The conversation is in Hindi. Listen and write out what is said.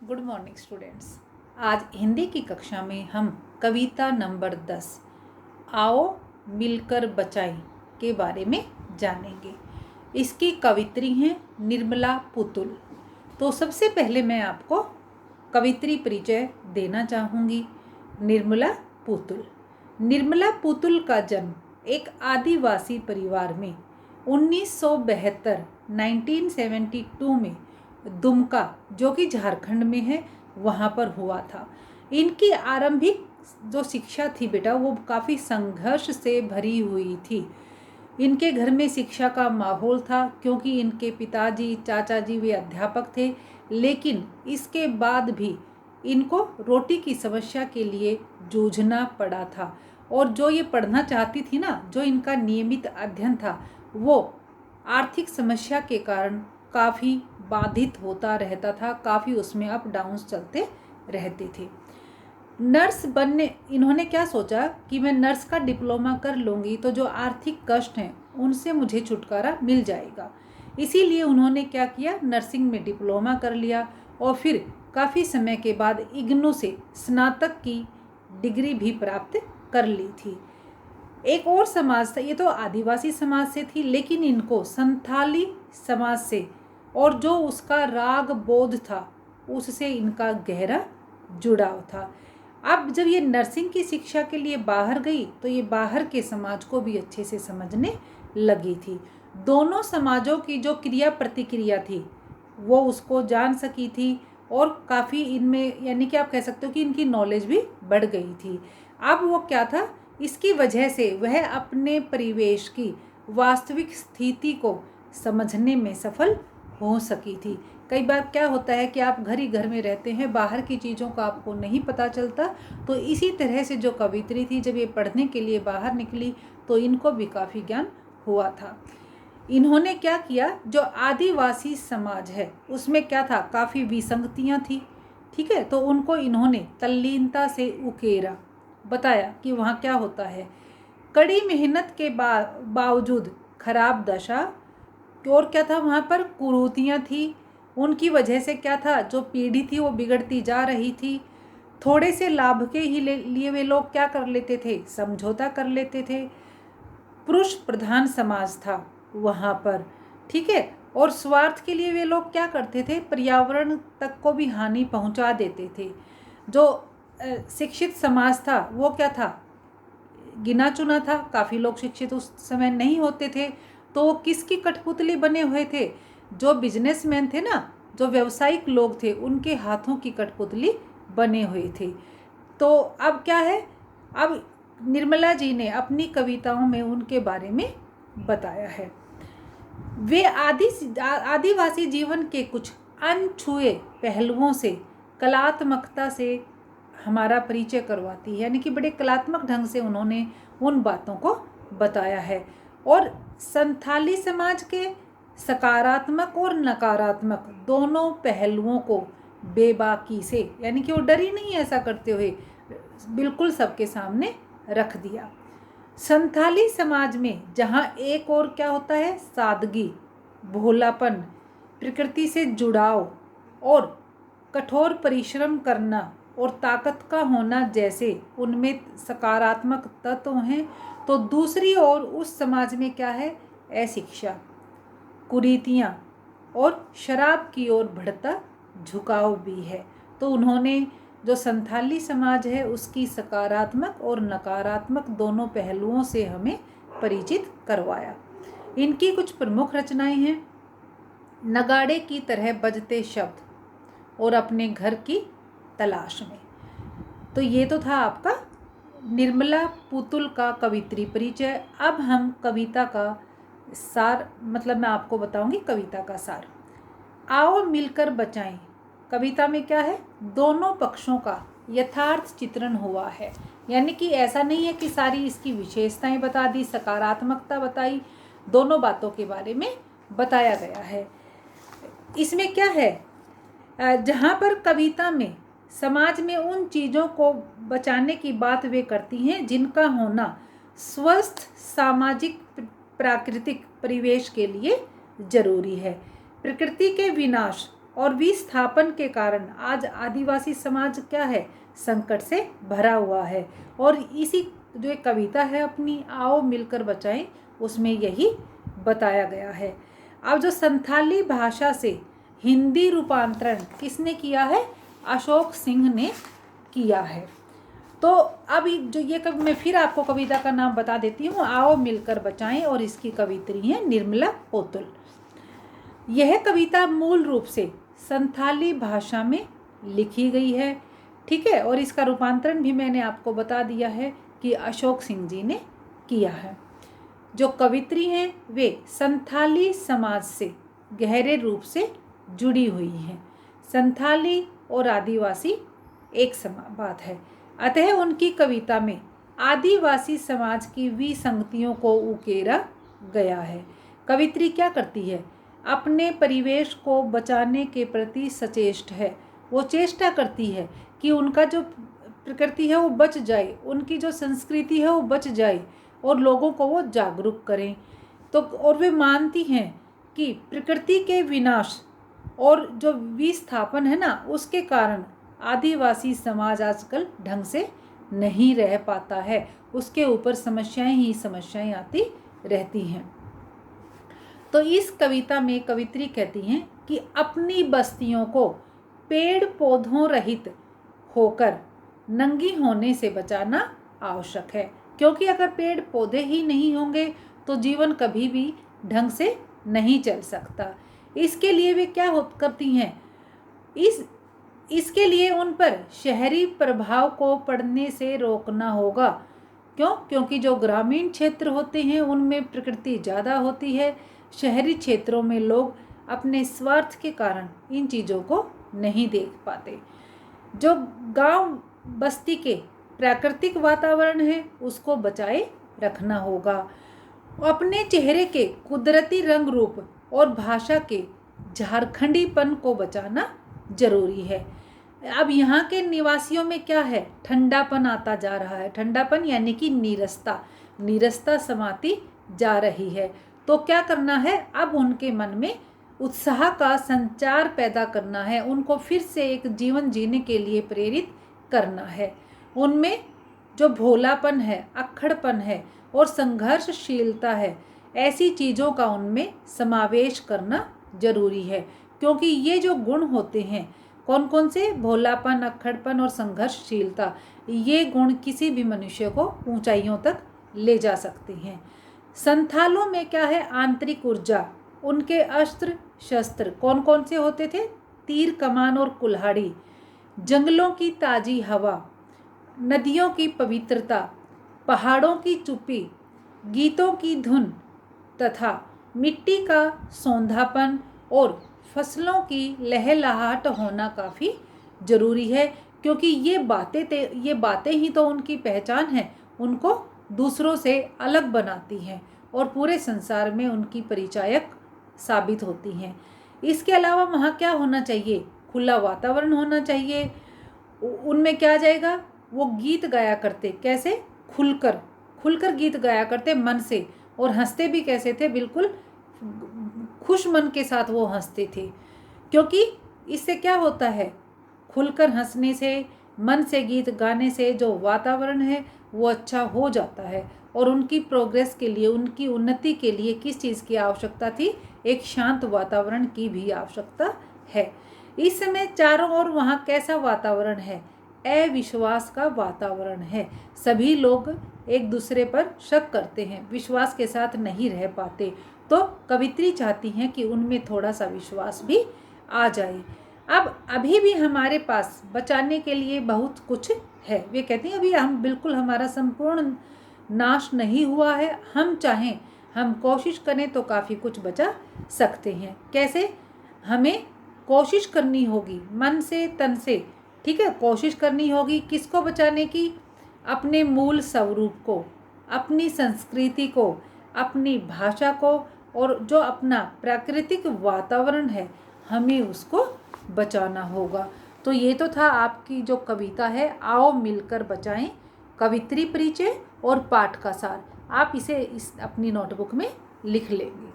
Good morning students. आज हिंदी की कक्षा में हम कविता नंबर 10 आओ मिलकर बचाएं के बारे में जानेंगे। इसकी कवित्री हैं निर्मला पुतुल। तो सबसे पहले मैं आपको कवित्री परिचय देना चाहूँगी। निर्मला पुतुल का जन्म एक आदिवासी परिवार में 1972 में दुमका, जो कि झारखंड में है, वहाँ पर हुआ था। इनकी आरंभिक जो शिक्षा थी बेटा, वो काफ़ी संघर्ष से भरी हुई थी। इनके घर में शिक्षा का माहौल था क्योंकि इनके पिताजी चाचा जी वे अध्यापक थे, लेकिन इसके बाद भी इनको रोटी की समस्या के लिए जूझना पड़ा था। और जो ये पढ़ना चाहती थी ना, जो इनका नियमित अध्ययन था, वो आर्थिक समस्या के कारण काफ़ी बाधित होता रहता था, काफ़ी उसमें अप डाउन्स चलते रहते थे। नर्स बनने इन्होंने क्या सोचा कि मैं नर्स का डिप्लोमा कर लूँगी तो जो आर्थिक कष्ट हैं उनसे मुझे छुटकारा मिल जाएगा। इसीलिए उन्होंने क्या किया, नर्सिंग में डिप्लोमा कर लिया और फिर काफ़ी समय के बाद इग्नू से स्नातक की डिग्री भी प्राप्त कर ली थी। एक और समाज था, ये तो आदिवासी समाज से थी, लेकिन इनको संथाली समाज से और जो उसका राग बोध था उससे इनका गहरा जुड़ाव था। अब जब ये नर्सिंग की शिक्षा के लिए बाहर गई तो ये बाहर के समाज को भी अच्छे से समझने लगी थी। दोनों समाजों की जो क्रिया प्रतिक्रिया थी वो उसको जान सकी थी और काफ़ी इनमें, यानी कि आप कह सकते हो कि इनकी नॉलेज भी बढ़ गई थी। अब वो क्या था, इसकी वजह से वह अपने परिवेश की वास्तविक स्थिति को समझने में सफल हो सकी थी। कई बार क्या होता है कि आप घर ही घर में रहते हैं, बाहर की चीज़ों का आपको नहीं पता चलता। तो इसी तरह से जो कवित्री थी, जब ये पढ़ने के लिए बाहर निकली तो इनको भी काफ़ी ज्ञान हुआ था। इन्होंने क्या किया, जो आदिवासी समाज है उसमें क्या था, काफ़ी विसंगतियाँ थी, ठीक है। तो उनको इन्होंने तल्लीनता से उकेरा, बताया कि वहाँ क्या होता है। कड़ी मेहनत के बावजूद खराब दशा और क्या था, वहाँ पर कुरीतियाँ थी। उनकी वजह से क्या था, जो पीढ़ी थी वो बिगड़ती जा रही थी। थोड़े से लाभ के ही लिए वे लोग क्या कर लेते थे, समझौता कर लेते थे। पुरुष प्रधान समाज था वहाँ पर, ठीक है। और स्वार्थ के लिए वे लोग क्या करते थे, पर्यावरण तक को भी हानि पहुँचा देते थे। जो शिक्षित समाज था वो क्या था, गिना चुना था, काफ़ी लोग शिक्षित उस समय नहीं होते थे। तो वो किसकी कठपुतली बने हुए थे, जो बिजनेसमैन थे ना, जो व्यावसायिक लोग थे, उनके हाथों की कठपुतली बने हुए थे। तो अब क्या है, अब निर्मला जी ने अपनी कविताओं में उनके बारे में बताया है। वे आदिवासी जीवन के कुछ अनछुए पहलुओं से, कलात्मकता से हमारा परिचय करवाती है, यानी कि बड़े कलात्मक ढंग से उन्होंने उन बातों को बताया है। और संथाली समाज के सकारात्मक और नकारात्मक दोनों पहलुओं को बेबाकी से, यानी कि वो डरी नहीं ऐसा करते हुए, बिल्कुल सबके सामने रख दिया। संथाली समाज में जहाँ एक और क्या होता है, सादगी, भोलापन, प्रकृति से जुड़ाव और कठोर परिश्रम करना और ताकत का होना जैसे उनमें सकारात्मक तत्व हैं, तो दूसरी ओर उस समाज में क्या है, अशिक्षा, कुरीतियाँ और शराब की ओर बढ़ता झुकाव भी है। तो उन्होंने जो संथाली समाज है उसकी सकारात्मक और नकारात्मक दोनों पहलुओं से हमें परिचित करवाया। इनकी कुछ प्रमुख रचनाएं हैं, नगाड़े की तरह बजते शब्द और अपने घर की तलाश में। तो ये तो था आपका निर्मला पुतुल का कवित्री परिचय। अब हम कविता का सार, मतलब मैं आपको बताऊंगी कविता का सार। आओ मिलकर बचाएं कविता में क्या है, दोनों पक्षों का यथार्थ चित्रण हुआ है। यानी कि ऐसा नहीं है कि सारी इसकी विशेषताएं बता दी, सकारात्मकता बताई, दोनों बातों के बारे में बताया गया है। इसमें क्या है, जहाँ पर कविता में समाज में उन चीज़ों को बचाने की बात वे करती हैं जिनका होना स्वस्थ सामाजिक प्राकृतिक परिवेश के लिए जरूरी है। प्रकृति के विनाश और विस्थापन के कारण आज आदिवासी समाज क्या है, संकट से भरा हुआ है। और इसी जो एक कविता है अपनी आओ मिलकर बचाएं, उसमें यही बताया गया है। अब जो संथाली भाषा से हिंदी रूपांतरण किसने किया है, अशोक सिंह ने किया है। तो अब जो ये मैं फिर आपको कविता का नाम बता देती हूँ, आओ मिलकर बचाएं, और इसकी कवित्री है निर्मला पोतुल। यह कविता मूल रूप से संथाली भाषा में लिखी गई है, ठीक है, और इसका रूपांतरण भी मैंने आपको बता दिया है कि अशोक सिंह जी ने किया है। जो कवित्री हैं वे संथाली समाज से गहरे रूप से जुड़ी हुई हैं। संथाली और आदिवासी एक समान बात है, अतः उनकी कविता में आदिवासी समाज की विसंगतियों को उकेरा गया है। कवित्री क्या करती है, अपने परिवेश को बचाने के प्रति सचेष्ट है। वो चेष्टा करती है कि उनका जो प्रकृति है वो बच जाए, उनकी जो संस्कृति है वो बच जाए और लोगों को वो जागरूक करें। तो और वे मानती हैं कि प्रकृति के विनाश और जो विस्थापन है ना, उसके कारण आदिवासी समाज आजकल ढंग से नहीं रह पाता है, उसके ऊपर समस्याएं ही समस्याएं आती रहती हैं। तो इस कविता में कवित्री कहती हैं कि अपनी बस्तियों को पेड़ पौधों रहित होकर नंगी होने से बचाना आवश्यक है, क्योंकि अगर पेड़ पौधे ही नहीं होंगे तो जीवन कभी भी ढंग से नहीं चल सकता। इसके लिए वे क्या करती हैं, इसके लिए उन पर शहरी प्रभाव को पड़ने से रोकना होगा। क्यों? क्योंकि जो ग्रामीण क्षेत्र होते हैं उनमें प्रकृति ज़्यादा होती है, शहरी क्षेत्रों में लोग अपने स्वार्थ के कारण इन चीज़ों को नहीं देख पाते। जो गांव बस्ती के प्राकृतिक वातावरण है उसको बचाए रखना होगा। अपने चेहरे के कुदरती रंग रूप और भाषा के झारखंडीपन को बचाना जरूरी है। अब यहाँ के निवासियों में क्या है, ठंडापन आता जा रहा है। ठंडापन यानी कि नीरसता समाती जा रही है। तो क्या करना है, अब उनके मन में उत्साह का संचार पैदा करना है, उनको फिर से एक जीवन जीने के लिए प्रेरित करना है। उनमें जो भोलापन है, अक्खड़पन है और संघर्षशीलता है, ऐसी चीज़ों का उनमें समावेश करना जरूरी है। क्योंकि ये जो गुण होते हैं, कौन कौन से, भोलापन, अक्खड़पन और संघर्षशीलता, ये गुण किसी भी मनुष्य को ऊंचाइयों तक ले जा सकते हैं। संथालों में क्या है, आंतरिक ऊर्जा। उनके अस्त्र शस्त्र कौन कौन से होते थे, तीर कमान और कुल्हाड़ी। जंगलों की ताज़ी हवा, नदियों की पवित्रता, पहाड़ों की चुप्पी, गीतों की धुन तथा मिट्टी का सौंधापन और फसलों की लहलहाट होना काफ़ी ज़रूरी है। क्योंकि ये बातें ही तो उनकी पहचान है, उनको दूसरों से अलग बनाती हैं और पूरे संसार में उनकी परिचायक साबित होती हैं। इसके अलावा वहाँ क्या होना चाहिए, खुला वातावरण होना चाहिए। उनमें क्या जाएगा, वो गीत गाया करते, कैसे, खुलकर गीत गाया करते मन से, और हंसते भी कैसे थे, बिल्कुल खुश मन के साथ वो हंसते थे। क्योंकि इससे क्या होता है, खुलकर हंसने से, मन से गीत गाने से जो वातावरण है वो अच्छा हो जाता है। और उनकी प्रोग्रेस के लिए, उनकी उन्नति के लिए किस चीज़ की आवश्यकता थी, एक शांत वातावरण की भी आवश्यकता है। इस समय चारों ओर वहाँ कैसा वातावरण है, अविश्वास का वातावरण है। सभी लोग एक दूसरे पर शक करते हैं, विश्वास के साथ नहीं रह पाते। तो कवित्री चाहती हैं कि उनमें थोड़ा सा विश्वास भी आ जाए। अब अभी भी हमारे पास बचाने के लिए बहुत कुछ है। वे कहती हैं अभी बिल्कुल हमारा संपूर्ण नाश नहीं हुआ है, हम चाहें, हम कोशिश करें तो काफ़ी कुछ बचा सकते हैं। कैसे, हमें कोशिश करनी होगी मन से तन से, ठीक है, कोशिश करनी होगी किसको बचाने की, अपने मूल स्वरूप को, अपनी संस्कृति को, अपनी भाषा को, और जो अपना प्राकृतिक वातावरण है हमें उसको बचाना होगा। तो ये तो था आपकी जो कविता है आओ मिलकर बचाएं, कवित्री परिचय और पाठ का सार। आप इसे अपनी नोटबुक में लिख लेंगे।